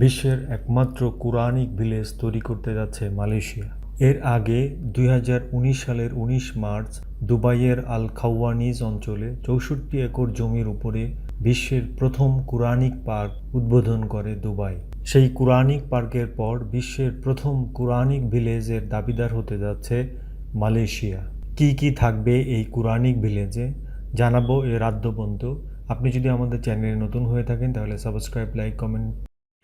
বিশ্বের একমাত্র Quranic village তৈরি করতে যাচ্ছে মালয়েশিয়া। এর আগে 2019 সালের 19 মার্চ দুবাইয়ের আল খাওয়ানিজ অঞ্চলে 64 একর জমির উপরে বিশ্বের প্রথম কুরআনিক পার্ক উদ্বোধন করে দুবাই। সেই কুরআনিক পার্কের পর বিশ্বের প্রথম কুরআনিক ভিলেজের দাবিদার হতে যাচ্ছে মালয়েশিয়া। কি থাকবে এই কুরআনিক ভিলেজে জানাবো এর আদ্যবন্ধু। আপনি যদি আমাদের চ্যানেলে নতুন হয়ে থাকেন তাহলে সাবস্ক্রাইব, লাইক, কমেন্ট,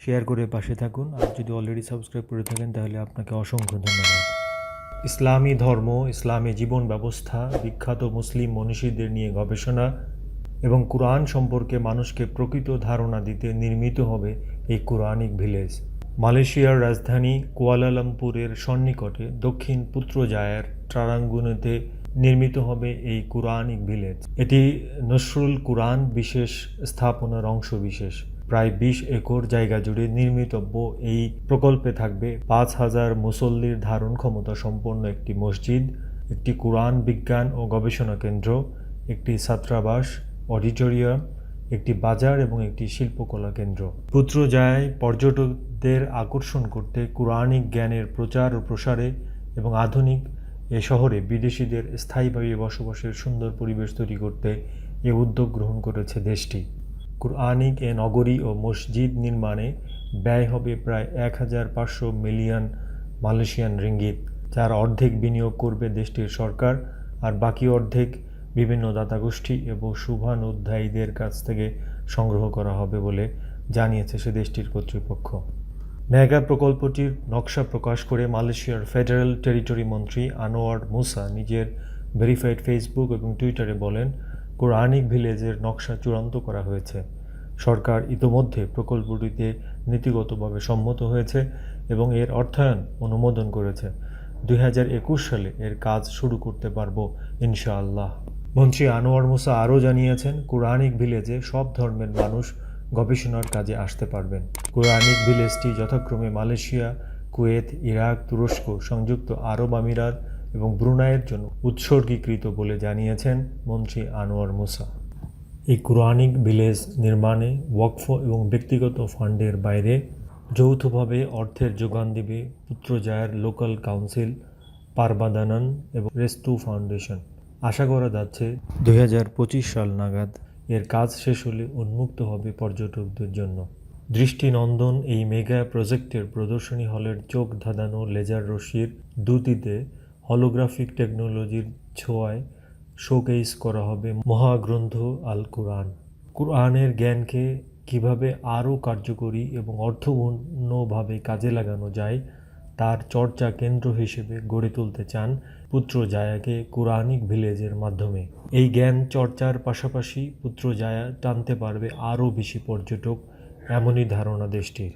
শেয়ার করে পাশে থাকুন। আর যদি অলরেডি সাবস্ক্রাইব করে থাকেন তাহলে আপনাকে অসংখ্য ধন্যবাদ। ইসলামী ধর্ম, ইসলামী জীবন ব্যবস্থা, বিখ্যাত মুসলিম মনীষীদের নিয়ে গবেষণা এবং কুরআন সম্পর্কে মানুষকে প্রকৃত ধারণা দিতে নির্মিত হবে এই কুরআনিক ভিলেজ। মালয়েশিয়ার রাজধানী কুয়ালালামপুরের সন্নিকটে দক্ষিণ পুত্রজায়ার ট্রারাঙ্গুনেতে নির্মিত হবে এই কুরআনিক ভিলেজ। এটি নসরুল কুরআন বিশেষ স্থাপনার অংশ বিশেষ। প্রায় 20 একর জায়গা জুড়ে নির্মিতব্য এই প্রকল্পে থাকবে 5,000 মুসল্লির ধারণ ক্ষমতা সম্পন্ন একটি মসজিদ, একটি কুরআন বিজ্ঞান ও গবেষণা কেন্দ্র, একটি ছাত্রাবাস, অডিটোরিয়াম, একটি বাজার এবং একটি শিল্পকলা কেন্দ্র। পুত্রজায়ায় পর্যটকদের আকর্ষণ করতে কুরআনিক জ্ঞানের প্রচার ও প্রসারে এবং আধুনিক এ শহরে বিদেশিদের স্থায়ীভাবে বসবাসের সুন্দর পরিবেশ তৈরি করতে এ উদ্যোগ গ্রহণ করেছে দেশটি। কুরআনিক এ নগরী ও মসজিদ নির্মাণে ব্যয় হবে প্রায় 1,500 মিলিয়ন মালয়েশিয়ান রিঙ্গিত, যার অর্ধেক বিনিয়োগ করবে দেশটির সরকার আর বাকি অর্ধেক বিভিন্ন দাতাগোষ্ঠী এবং শুভানুধ্যায়ীদের কাছ থেকে সংগ্রহ করা হবে বলে জানিয়েছে সে দেশটির কর্তৃপক্ষ। মেগা প্রকল্পটির নকশা প্রকাশ করে মালয়েশিয়ার ফেডারেল টেরিটরি মন্ত্রী আনোয়ার মুসা নিজের ভেরিফাইড ফেসবুক এবং টুইটারে বলেন, কুরআনিক ভিলেজের নকশা চূড়ান্ত করা হয়েছে। সরকার ইতোমধ্যে প্রকল্পটিতে নীতিগতভাবে সম্মত হয়েছে এবং এর অর্থায়ন অনুমোদন করেছে। 2021 সালে এর কাজ শুরু করতে পারব ইনশাআল্লাহ। মন্ত্রী আনোয়ার মুসা আরও জানিয়েছেন, কুরআনিক ভিলেজে সব ধর্মের মানুষ গবেষণার কাজে আসতে পারবেন। কুরআনিক ভিলেজটি যথাক্রমে মালয়েশিয়া, কুয়েত, ইরাক, তুরস্ক, সংযুক্ত আরব আমিরাত এবং ব্রুনাইয়ের জন্য উৎসর্গীকৃত বলে জানিয়েছেন মন্ত্রী আনোয়ার মুসা। এই কুরআনিক ভিলেজ নির্মাণে ওয়াকফ এবং ব্যক্তিগত ফান্ডের বাইরে যৌথভাবে অর্থের যোগান দেবে পুত্রজায়ার লোকাল কাউন্সিল, পারবাদানান এবং রেস্তু ফাউন্ডেশন। আশা করা যাচ্ছে 2025 সাল নাগাদ এর কাজ শেষ হলে উন্মুক্ত হবে পর্যটকদের জন্য। দৃষ্টিনন্দন এই মেগা প্রজেক্টের প্রদর্শনী হলের চোখ ধাঁধানো লেজার রশ্মির দ্যুতিতে হলোগ্রাফিক টেকনোলজির ছোঁয়ায় শোকেস করা হবে মহাগ্রন্থ আল কুরআন। কুরআনের জ্ঞানকে কিভাবে আরও কার্যকরী এবং অর্থপূর্ণভাবে কাজে লাগানো যায় তার চর্চা কেন্দ্র হিসেবে গড়ে তুলতে চান পুত্রজায়াকে কুরআনিক ভিলেজের মাধ্যমে। এই জ্ঞান চর্চার পাশাপাশি পুত্রজায়া টানতে পারবে আরও বেশি পর্যটক, এমনই ধারণা দেশটির।